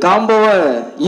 காம்போவை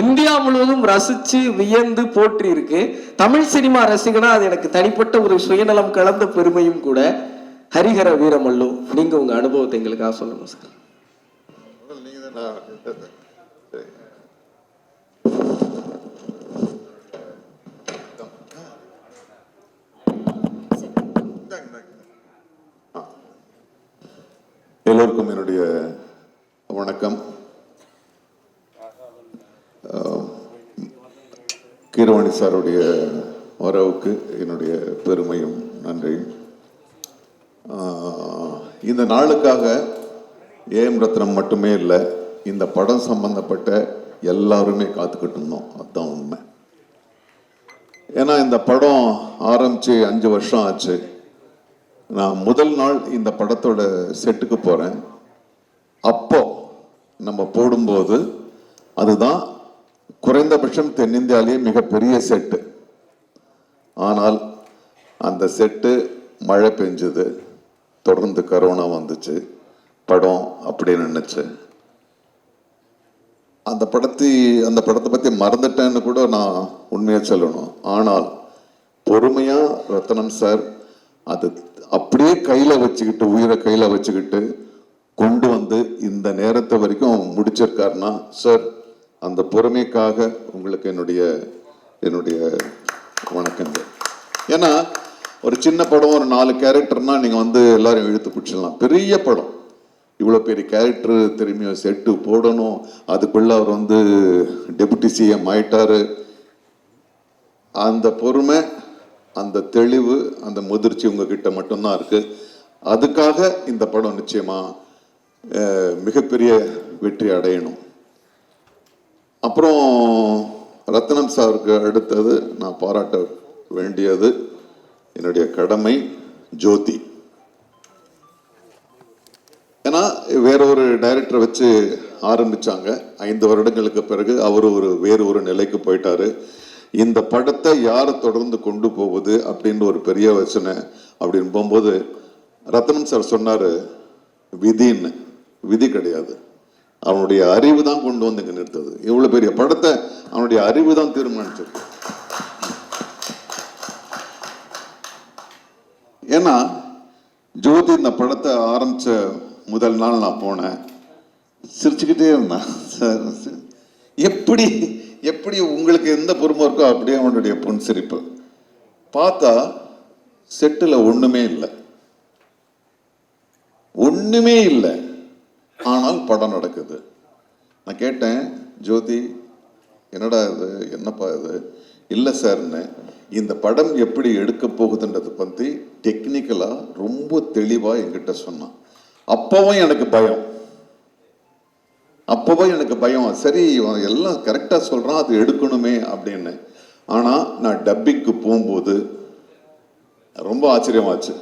India முழுவதும் ரசிச்சு வியந்து போற்றி இருக்கு. தமிழ் சினிமா ரசிகனா அது எனக்கு தனிப்பட்ட ஒரு சுயநலம் கலந்த பெருமையும் கூட. ஹரிஹர வீரமல்லு, நீங்க உங்க அனுபவத்தை எங்களுக்காக சொல்லணும் சார். எல்லோருக்கும் என்னுடைய வணக்கம். கீரவாணி சாருடைய வரவுக்கு என்னுடைய பெருமையும் நன்றியும். இந்த நாளுக்காக ஏஎம் ரத்னம் மட்டுமே இல்லை, இந்த படம் சம்பந்தப்பட்ட எல்லாருமே காத்துக்கிட்டு இருந்தோம். அதுதான் உண்மை. ஏன்னா இந்த படம் ஆரம்பிச்சு 5 வருஷம் ஆச்சு. நான் முதல் நாள் இந்த படத்தோட செட்டுக்கு போகிறேன். அப்போ நம்ம போடும்போது அதுதான் குறைந்தபட்சம் தென்னிந்தியாவிலேயே மிகப்பெரிய செட்டு. ஆனால் அந்த செட்டு மழை பெஞ்சுது, தொடர்ந்து கரோனா வந்துச்சு, படம் அப்படியே நின்றுச்சு. அந்த படத்தை பற்றி மறந்துட்டேன்னு கூட நான் உண்மையாக சொல்லணும். ஆனால் பொறுமையாக ரத்னம் சார் அது அப்படியே கையில் வச்சுக்கிட்டு, உயிரை கையில் வச்சுக்கிட்டு கொண்டு வந்து இந்த நேரத்தை வரைக்கும் முடிச்சிருக்காருன்னா சார், அந்த பொறுமைக்காக உங்களுக்கு என்னுடைய வணக்கங்கள். ஏன்னா ஒரு சின்ன படம், ஒரு 4 கேரக்டர்னா நீங்கள் வந்து எல்லாரும் இழுத்து பிடிச்சிடலாம். பெரிய படம், இவ்வளோ பெரிய கேரக்டர் திரும்பியும் செட்டு போடணும், அதுக்குள்ள அவர் வந்து டெபுட்டி சிஎம் ஆயிட்டாரு. அந்த பொறுமை, அந்த தெளிவு, அந்த முதிர்ச்சி உங்ககிட்ட மட்டும்தான் இருக்கு. அதுக்காக இந்த படம் நிச்சயமா மிகப்பெரிய வெற்றி அடையணும். அப்புறம் ரத்னம் சாருக்கு அடுத்தது நான் பாராட்ட வேண்டியது என்னுடைய கடமை ஜோதி. ஏன்னா வேற ஒரு டைரக்டரை வச்சு ஆரம்பிச்சாங்க. 5 வருடங்களுக்கு பிறகு அவர் வேறு ஒரு நிலைக்கு போயிட்டாரு. இந்த படத்தை யாரை தொடர்ந்து கொண்டு போவது அப்படின்னு ஒரு பெரிய யோசனை. அப்படின்னு போகும்போது ரத்னம் சார் சொன்னார், விதின்னு. விதி கிடையாது, அவனுடைய அறிவு தான் கொண்டு வந்து இங்கே நிறுத்தது. இவ்வளோ பெரிய படத்தை அவனுடைய அறிவு தான் தீர்மானிச்சது. ஏன்னா ஜோதி இந்த படத்தை ஆரம்பிச்ச முதல் நாள் நான் போனேன், சிரிச்சுக்கிட்டே இருந்தேன். சார் எப்படி உங்களுக்கு எந்த பொறுமை இருக்கோ அப்படியே அவனுடைய பொன் சிரிப்பு. பார்த்தா செட்டில் ஒண்ணுமே இல்லை, ஆனால் படம் நடக்குது. நான் கேட்டேன், ஜோதி என்னடா இது, என்னப்பா இது? இல்லை சார்ன்னு, இந்த படம் எப்படி எடுக்க போகுதுன்றதை பற்றி டெக்னிக்கலாக ரொம்ப தெளிவாக என்கிட்ட சொன்னான். அப்பவும் எனக்கு பயம், சரி எல்லாம் கரெக்டாக சொல்கிறான், அது எடுக்கணுமே அப்படின்னு. ஆனால் நான் டப்பிங்க்கு போகும்போது ரொம்ப ஆச்சரியமாச்சு.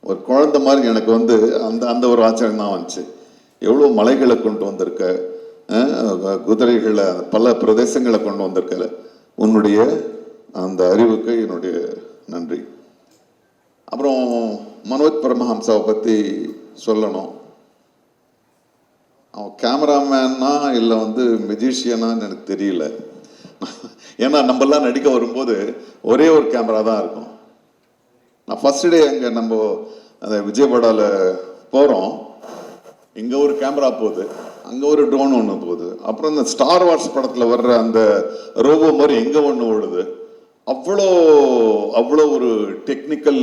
ஒரு குழந்தை மாதிரி எனக்கு வந்து அந்த ஒரு ஆச்சரியம் தான் வந்துச்சு. எவ்வளோ மலைகளை கொண்டு வந்திருக்க, குதிரைகளை பல பிரதேசங்களை கொண்டு வந்திருக்க, உன்னுடைய அந்த அறிவுக்கு என்னுடைய நன்றி. அப்புறம் மனோஜ் பரமஹம்சாவை பற்றி சொல்லணும். அவன் கேமராமேனா இல்லை வந்து மெஜிஷியனான்னு எனக்கு தெரியல. ஏன்னா நம்மெல்லாம் நடிக்க வரும்போது ஒரே ஒரு கேமரா தான் இருக்கும். நான் ஃபர்ஸ்ட் டே அங்கே நம்ம அந்த விஜயவாடாவில் போகிறோம், இங்கே ஒரு கேமரா போகுது, அங்கே ஒரு ட்ரோன் ஒன்று போகுது, அப்புறம் இந்த ஸ்டார் வார்ஸ் படத்தில் வர்ற அந்த ரோபோ மாதிரி எங்கே ஒன்று ஓடுது. அவ்வளோ ஒரு டெக்னிக்கல்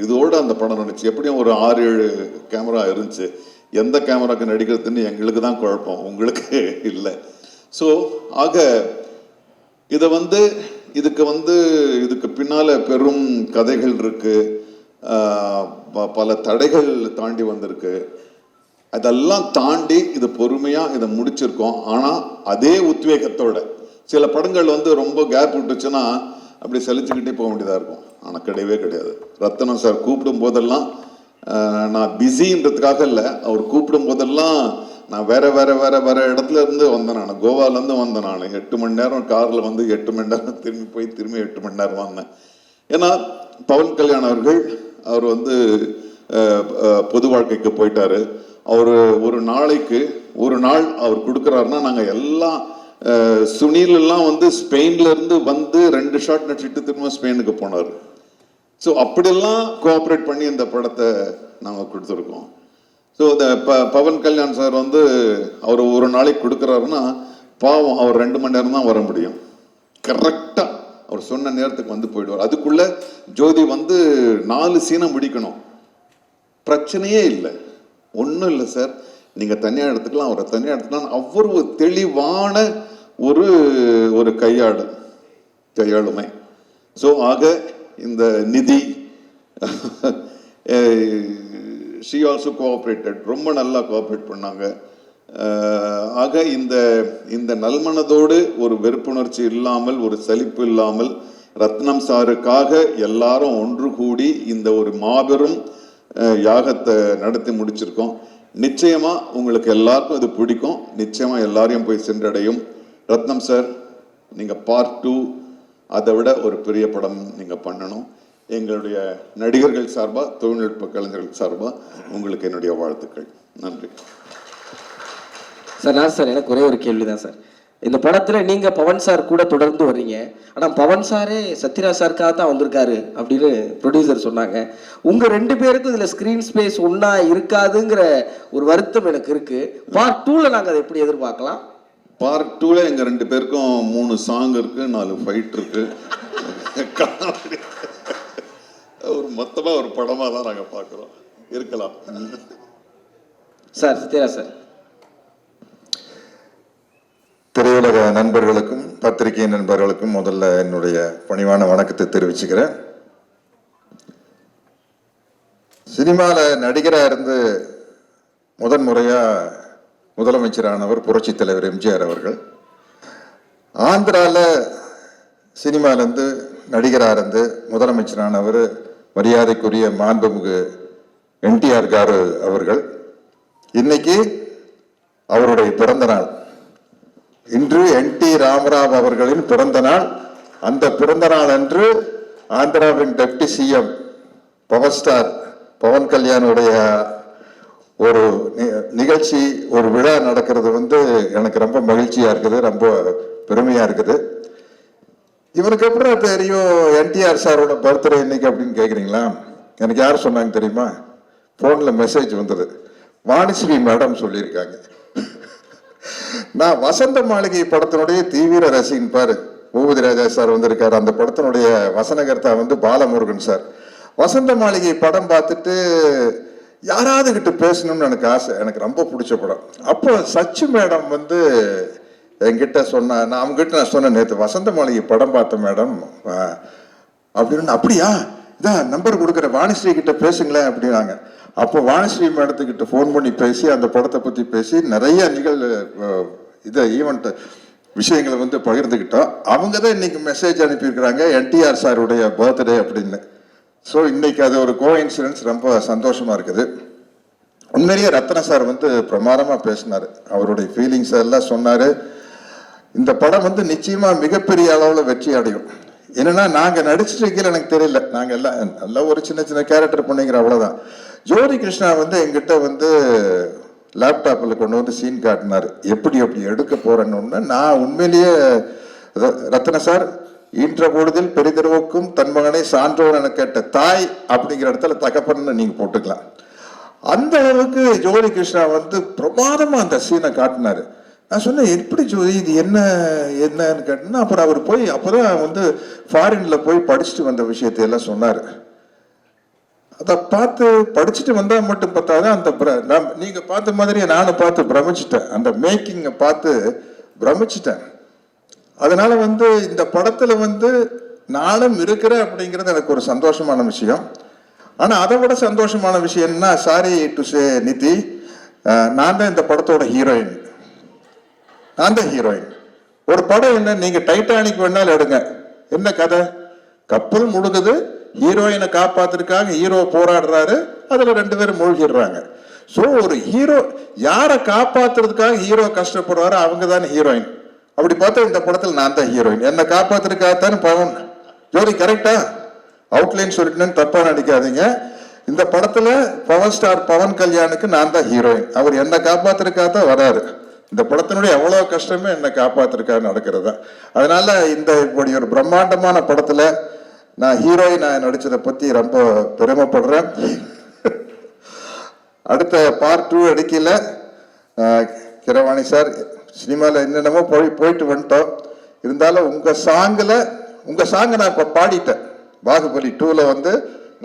இதோடு அந்த படம் நினச்சி. எப்படியும் ஒரு 6-7 கேமரா இருந்துச்சு. எந்த கேமராக்கு நடிக்கிறதுன்னு எங்களுக்கு தான் குழப்பம், உங்களுக்கு இல்லை. ஸோ ஆக இதை வந்து இதுக்கு பின்னால் பெரும் கதைகள் இருக்கு, பல தடைகள் தாண்டி வந்திருக்கு. அதெல்லாம் தாண்டி இது பொறுமையாக இதை முடிச்சிருக்கோம். ஆனால் அதே உத்வேகத்தோட. சில படங்கள் வந்து ரொம்ப கேப் விட்டுச்சுன்னா அப்படி சலிச்சுக்கிட்டே போக வேண்டியதாக இருக்கும். ஆனால் கிடையாது. ரத்னம் சார் கூப்பிடும் போதெல்லாம் நான் பிஸின்றதுக்காக இல்லை, அவர் கூப்பிடும் போதெல்லாம் நான் வேற இடத்துல இருந்து வந்தேன். நான் கோவாலேருந்து வந்தேன். நான் 8 மணி நேரம் காரில் வந்து 8 மணி நேரம் திரும்பி 8 மணி நேரம் வந்தேன். ஏன்னா பவன் கல்யாண் அவர்கள் அவர் வந்து பொது வாழ்க்கைக்கு போயிட்டாரு. அவர் ஒரு நாளைக்கு ஒரு நாள் அவர் கொடுக்குறாருன்னா நாங்கள் எல்லாம் சுனில் எல்லாம் வந்து ஸ்பெயின்ல இருந்து வந்து 2 ஷாட் நடிச்சிட்டு திரும்ப ஸ்பெயினுக்கு போனார். ஸோ அப்படியெல்லாம் கோஆப்ரேட் பண்ணி இந்த படத்தை நாங்கள் கொடுத்துருக்கோம். ஸோ இந்த பவன் கல்யாண் சார் வந்து அவர் ஒரு நாளைக்கு கொடுக்குறாருன்னா பாவம் அவர் 2 மணி நேரம் தான் வர முடியும். கரெக்டாக அவர் சொன்ன நேரத்துக்கு வந்து போயிடுவார். அதுக்குள்ள ஜோதி வந்து 4 சீனை முடிக்கணும். பிரச்சனையே இல்லை, ஒன்றும் இல்லை சார், நீங்கள் தனியாக எடுத்துக்கலாம், அவரை தனியாக எடுத்துக்கலாம். அவ்வளவு தெளிவான ஒரு கையாளுமை. ஸோ ஆக இந்த நிதி ஷி ஆல்சோ கோஆப்ரேட்டட், ரொம்ப நல்லா கோஆப்ரேட் பண்ணாங்க. ஆக இந்த நல்மனதோடு ஒரு வெறுப்புணர்ச்சி இல்லாமல், ஒரு சலிப்பு இல்லாமல் ரத்னம் சாருக்காக எல்லாரும் ஒன்று கூடி இந்த ஒரு மாபெரும் யாகத்தை நடத்தி முடிச்சிருக்கோம். நிச்சயமா உங்களுக்கு எல்லாருக்கும் இது பிடிக்கும், நிச்சயமா எல்லாரையும் போய் சென்றடையும். ரத்னம் சார், நீங்க பார்ட் 2 அதை விட ஒரு பெரிய படம் நீங்க பண்ணணும். எங்களுடைய நடிகர்கள் சார்பா, தொழில்நுட்ப கலைஞர்கள் சார்பா உங்களுக்கு என்னுடைய வாழ்த்துக்கள். நன்றி சார். சார் எனக்கு ஒரே ஒரு கேள்விதான் சார். இந்த படத்துல நீங்க பவன் சார் கூட தொடர்ந்து வர்றீங்க, ஆனா பவன் சாரே சத்யராஜ் சாருக்காக தான் வந்திருக்காரு அப்படின்னு ப்ரொடியூசர் சொன்னாங்க. உங்க 2 பேருக்கும் இதுல ஸ்கிரீன் ஸ்பேஸ் ஒன்னா இருக்காதுங்கிற ஒரு வருத்தம் எனக்கு இருக்கு. பார்ட் 2ல நாங்க அதை எப்படி எதிர்பார்க்கலாம்? பார்ட் 2ல எங்க 2 பேருக்கும் 3 சாங் இருக்கு, 4 ஃபைட் இருக்கு. ஒரு மொத்தமா ஒரு படமா தான் நாங்க பார்க்கிறோம். இருக்கலாம் சார். சத்யராஜ் சார், திரையுலக நண்பர்களுக்கும் பத்திரிகை நண்பர்களுக்கும் முதல்ல என்னுடைய பணிவான வணக்கத்தை தெரிவிச்சுக்கிறேன். சினிமாவில் நடிகராக இருந்து முதன்முறையா முதலமைச்சரானவர் புரட்சி தலைவர் எம்ஜிஆர் அவர்கள். ஆந்திராவில் சினிமாவிலேருந்து நடிகராக இருந்து முதலமைச்சரானவர் மரியாதைக்குரிய மாண்புமிகு என்டிஆர் காரு அவர்கள். இன்னைக்கு அவருடைய பிறந்த நாள். இன்று என்டி ராமராவ் அவர்களின் பிறந்த நாள். அந்த பிறந்த நாள் அன்று ஆந்திராவின் deputy CM power star Pawan கல்யாணுடைய ஒரு நிகழ்ச்சி, ஒரு விழா நடக்கிறது வந்து எனக்கு ரொம்ப மகிழ்ச்சியா இருக்குது, ரொம்ப பெருமையா இருக்குது. இவனுக்கு எப்படி தெரியும் என்டிஆர் சாரோட பர்த்டே இன்னைக்கு அப்படின்னு கேட்குறீங்களா? எனக்கு யார் சொன்னாங்க தெரியுமா? ஃபோன்ல மெசேஜ் வந்தது. வாணிஸ்ரீ மேடம் சொல்லியிருக்காங்க. நான் வசந்த மாளிகை படத்தினுடைய தீவிர ரசிகன் பாரு. பூபதி ராஜா சார் வந்திருக்காரு. அந்த படத்தினுடைய வசனகர்த்தா வந்து பாலமுருகன் சார். வசந்த மாளிகை படம் பார்த்துட்டு யாராவது கிட்ட பேசணும்னு எனக்கு ஆசை, எனக்கு ரொம்ப பிடிச்ச படம். அப்போ சச்சு மேடம் வந்து என்கிட்ட சொன்ன, நான் அவங்ககிட்ட நான் சொன்னேன், நேற்று வசந்த மாளிகை படம் பார்த்தேன் மேடம் அப்படின்னு. அப்படியா, இதான் நம்பர் கொடுக்குற, வாணிஸ்ரீ கிட்ட பேசுங்களேன் அப்படின்னாங்க. அப்போ வாணிஸ்ரீ மேடத்துக்கிட்ட ஃபோன் பண்ணி பேசி அந்த படத்தை பற்றி பேசி நிறைய ஈவெண்ட் விஷயங்களை வந்து பகிர்ந்துக்கிட்டோம். அவங்க தான் இன்னைக்கு மெசேஜ் அனுப்பியிருக்கிறாங்க என்டிஆர் சாருடைய பர்த்டே அப்படின்னு. ஸோ இன்னைக்கு அது ஒரு கோஇன்சிடென்ஸ், ரொம்ப சந்தோஷமா இருக்குது. உண்மையிலேயே ரத்ன சார் வந்து பிரமாதமாக பேசினார், அவருடைய ஃபீலிங்ஸ் எல்லாம் சொன்னார். இந்த படம் வந்து நிச்சயமா மிகப்பெரிய அளவில் வெற்றி அடையும். என்னன்னா நாங்கள் நடிச்சிருக்கீங்க எனக்கு தெரியல, நாங்கள் எல்லாம் நல்லா ஒரு சின்ன சின்ன கேரக்டர் பண்ணிக்கிற அவ்வளோதான். ஜோதி கிருஷ்ணா வந்து எங்கிட்ட வந்து லேப்டாப்பில் கொண்டு வந்து சீன் காட்டினார், எப்படி எடுக்க போறேன்னு. நான் உண்மையிலேயே ரத்ன சார் ஈன்ற பொழுதில் பெரிதர்வுக்கும் தன் மகனை சான்றோர் என கேட்ட தாய் அப்படிங்கிற இடத்துல தகப்பன்னு நீங்க போட்டுக்கலாம். அந்த அளவுக்கு ஜோதி கிருஷ்ணா வந்து பிரமாதமா அந்த சீனை காட்டினாரு. நான் சொன்னேன், எப்படி ஜோதி இது என்னன்னு கேட்டேன்னா, அப்புறம் அவர் போய் அப்போதான் வந்து ஃபாரின்ல போய் படிச்சுட்டு வந்த விஷயத்தையெல்லாம் சொன்னார். அதை பார்த்து படிச்சுட்டு வந்தா மட்டும் பார்த்தாதான் அந்த நீங்க பார்த்த மாதிரியே நானும் பார்த்து பிரமிச்சிட்டேன், அந்த மேக்கிங்கை பார்த்து பிரமிச்சிட்டேன். அதனால வந்து இந்த படத்துல வந்து நானும் இருக்கிறேன் அப்படிங்கிறது எனக்கு ஒரு சந்தோஷமான விஷயம். ஆனா அதை விட சந்தோஷமான விஷயம்னா, சாரி டு சே நிதி, நான் தான் இந்த படத்தோட ஹீரோயின். நான் தான் ஹீரோயின். ஒரு படம் என்ன, நீங்க டைட்டானிக் வேணாலும் எடுங்க, என்ன கதை, கப்பல் முழுகுது, ஹீரோயினை காப்பாத்துறதுக்காக ஹீரோ போராடுறாரு, அதுல 2 பேரும் மூழ்கிடுறாங்க. ஸோ ஒரு ஹீரோ யாரை காப்பாத்துறதுக்காக ஹீரோ கஷ்டப்படுறாரோ அவங்க தானே ஹீரோயின். அப்படி பார்த்தா இந்த படத்தில் நான் தான் ஹீரோயின். என்னை காப்பாத்துறதுக்காகத்தானே பவன். ஜோடி கரெக்டா? அவுட்லைன் சொல்லிட்டேன்னு தப்பா நடிக்காதீங்க. இந்த படத்துல பவர் ஸ்டார் பவன் கல்யாணுக்கு நான் தான் ஹீரோயின். அவர் என்னை காப்பாத்துறதுக்காக தான் வராரு. இந்த படத்தினுடைய எவ்வளவு கஷ்டமே என்னை காப்பாத்திருக்காரு நடக்கிறதா. அதனால இந்த இப்படி ஒரு பிரம்மாண்டமான படத்துல நான் ஹீரோயினா நடிச்சதை பத்தி ரொம்ப பெருமைப்படுறேன். அடுத்த பார்ட் 2 அடிக்கல. கிரவாணி சார் சினிமாவில் என்னென்னமோ போயிட்டு வந்துட்டோம். இருந்தாலும் உங்க சாங்கை நான் இப்போ பாடிட்டேன். பாகுபலி 2ல வந்து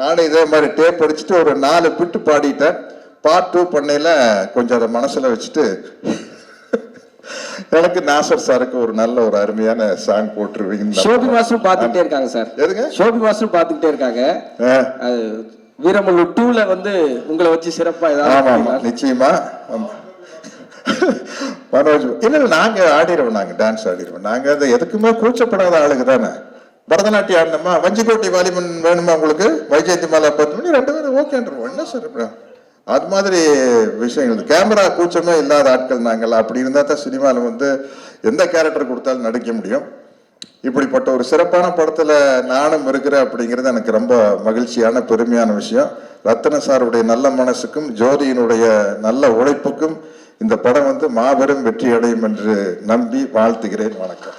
நானே இதே மாதிரி டேப் அடிச்சுட்டு ஒரு 4 பிட்டு பாடிட்டேன். பார்ட் 2 பண்ணையில கொஞ்சம் அதை மனசுல வச்சுட்டு எனக்கு நாசர் சாருக்கு ஒரு நல்ல ஒரு அருமையான சாங் போட்டுருவீங்க. ஷோபி மாஸ்டர் பாத்துக்கிட்டே இருக்காங்க சார். எதுங்க? ஷோபி மாஸ்டர் பாத்துக்கிட்டே இருக்காங்க. வீரமல்லு 2ல வந்து உங்களை வச்சு சிறப்பா ஏதாவது நிச்சயமா மனோஜ் இல்ல நாங்க ஆடிடுவோம், நாங்க டான்ஸ் ஆடிடுவோம். நாங்க அதை எதுக்குமே கூச்சப்படாத ஆளுங்க தானே. பரதநாட்டியம் ஆடினோமா, வஞ்சிக்கோட்டை வாலிபன் வேணுமா உங்களுக்கு, வைஜெயந்தி மாலா 10 மணி 2 பேரும் ஓகேன்றோம். என்ன சார் அது மாதிரி விஷயங்கள். கேமரா கூச்சமே இல்லாத ஆட்கள் நாங்கள். அப்படி இருந்தா தான் சினிமாவில் வந்து எந்த கேரக்டர் கொடுத்தாலும் நடிக்க முடியும். இப்படிப்பட்ட ஒரு சிறப்பான படத்துல நானும் இருக்கிறேன் அப்படிங்கிறது எனக்கு ரொம்ப மகிழ்ச்சியான பெருமையான விஷயம். ரத்தன சாருடைய நல்ல மனசுக்கும் ஜோதியினுடைய நல்ல உழைப்புக்கும் இந்த படம் வந்து மாபெரும் வெற்றி அடையும் என்று நம்பி வாழ்த்துகிறேன். வணக்கம்.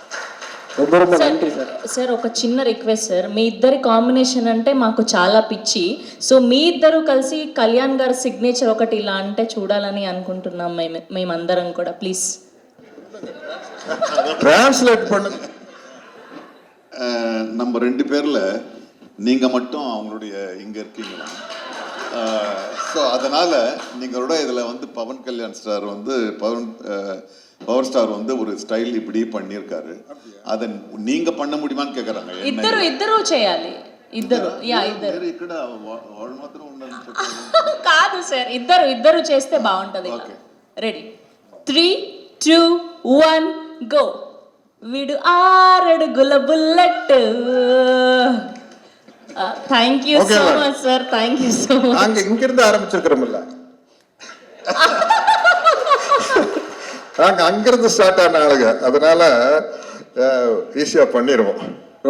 ரொம்ப ரொம்ப நன்றி சார். సార్ ఒక చిన్న రిక్వెస్ట్ సార్, మీ ఇద్దరి కాంబినేషన్ అంటే మాకు చాలా పిచ్చి. సో మీ ఇద్దరు కలిసి కళ్యాణ్ గారి సిగ్నేచర్ ఒకటి ఇలా అంటే చూడాలని అనుకుంటున్నాం మేమందరం కూడా. ప్లీజ్ டிரான்ஸ்லேட் பண்ணுங்க. நம்ம 2 பேர்ல நீங்க மட்டும் அவங்களுடைய இங்க இருக்கீங்களா? ஸோ அதனால நீங்களோட இதில் வந்து பவன் கல்யாண் ஸ்டார் வந்து பவர் ஸ்டார் வந்து ஒரு ஸ்டைல் இப்படி பண்ணியிருக்காரு. அதை நீங்க பண்ண முடியுமான்னு கேட்குறாங்க. ఇద్దరు చేయాలి. ఇద్దరు ఇక్కడ వాళ్ళు మాత్రం ఉండాలి కాదు సార్, ఇద్దరు చేస్తే బాగుంటది. Ready 3, 2, 1 go. వీడు 6 అడుగుల bullet. Thank you so much sir, thank you so much. நாங்க இங்கிருந்து ஆரம்பிச்சிருக்கிறோம்ல, நாங்க அங்கிருந்து ஸ்டார்ட் ஆன ஆளுங்க. அதனால ஈஸியா பண்ணிடுவோம்.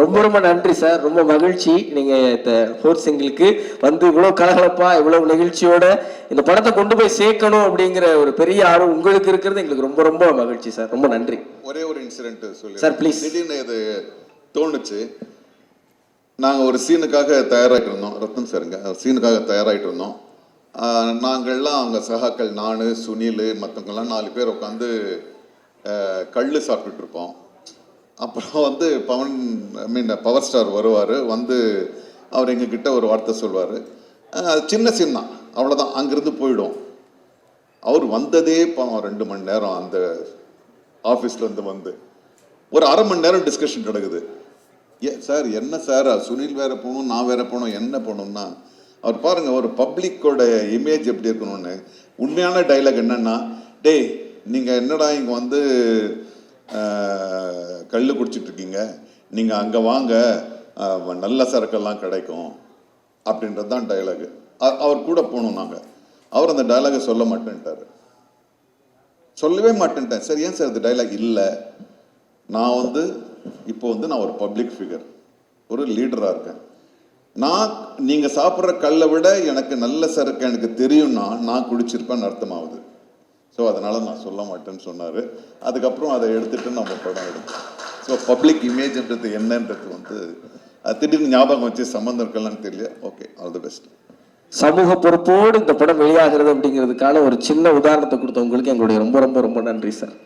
ரொம்ப ரொம்ப நன்றி சார். ரொம்ப மகிழ்ச்சி நீங்க இந்த 4th சிங்கிளுக்கு வந்து இவ்வளவு கலகலப்பா இவ்வளவு நிகழ்ச்சியோட இந்த படத்தை கொண்டு போய் சேர்க்கணும் அப்படிங்கிற ஒரு பெரிய ஆர்வம் உங்களுக்கு இருக்கிறது எங்களுக்கு ரொம்ப ரொம்ப மகிழ்ச்சி சார். ரொம்ப நன்றி. ஒரே ஒரு இன்சிடென்ட் சொல்லி சார் ப்ளீஸ். திடீர்னு இது தோணுச்சு. நாங்கள் ஒரு சீனுக்காக தயாராகிட்டு இருந்தோம். ரத்தன் சாருங்க சீனுக்காக தயாராகிட்டு இருந்தோம். நாங்கள்லாம் அவங்க சகாக்கள், நான், சுனில், மற்றவங்கெல்லாம் 4 பேர் உட்காந்து கல் சாப்பிட்டுட்டு இருப்போம். அப்புறம் வந்து பவர் ஸ்டார் வருவார். வந்து அவர் எங்ககிட்ட ஒரு வார்த்தை சொல்வார். சின்ன சீன் தான், அவ்வளோதான். அங்கேருந்து போயிடும். அவர் வந்ததே 2 மணி நேரம் அந்த ஆஃபீஸ்லேருந்து வந்து ஒரு அரை மணி நேரம் டிஸ்கஷன் நடக்குது. சார் என்ன சார், சுனில் வேற போகணும், நான் வேற போகணும், என்ன போகணும்னா அவர் பாருங்க ஒரு பப்ளிக்கோட இமேஜ் எப்படி இருக்கணும்னு. உண்மையான டைலாக் என்னன்னா, டேய் நீங்கள் என்னடா இங்கே வந்து கல் குடிச்சிட்டு இருக்கீங்க, நீங்கள் அங்கே வாங்க, நல்ல சரக்கெல்லாம் கிடைக்கும் அப்படின்றது தான் டைலாகு. அவர் கூட போகணும் நாங்கள். அவர் அந்த டைலாகை சொல்ல மாட்டேன்ட்டார். சொல்லவே மாட்டேன்ட்டேன். சரி ஏன் சார் அந்த டைலாக் இல்லை, நான் வந்து இப்போ வந்து நான் ஒரு பப்ளிக் ஃபிகர், ஒரு லீடராக இருக்கேன். நான் நீங்கள் சாப்பிட்ற கல்லை விட எனக்கு நல்ல சரக்கு எனக்கு தெரியும்னா நான் குடிச்சிருப்பேன்னு அர்த்தமாகுது. ஸோ அதனால் நான் சொல்ல மாட்டேன்னு சொன்னார். அதுக்கப்புறம் அதை எடுத்துகிட்டு நம்ம படம் எடுத்தோம். ஸோ பப்ளிக் இமேஜ்ன்றது என்னன்றது வந்து திடீர்னு ஞாபகம் வச்சு சம்மந்தம் இருக்கலான்னு தெரியல. Okay, all the best. சமூக பொறுப்போடு இந்த படம் வெளியாகிறது அப்படிங்கிறதுக்கான ஒரு சின்ன உதாரணத்தை கொடுத்தவங்களுக்கு எங்களுடைய ரொம்ப ரொம்ப ரொம்ப நன்றி சார்.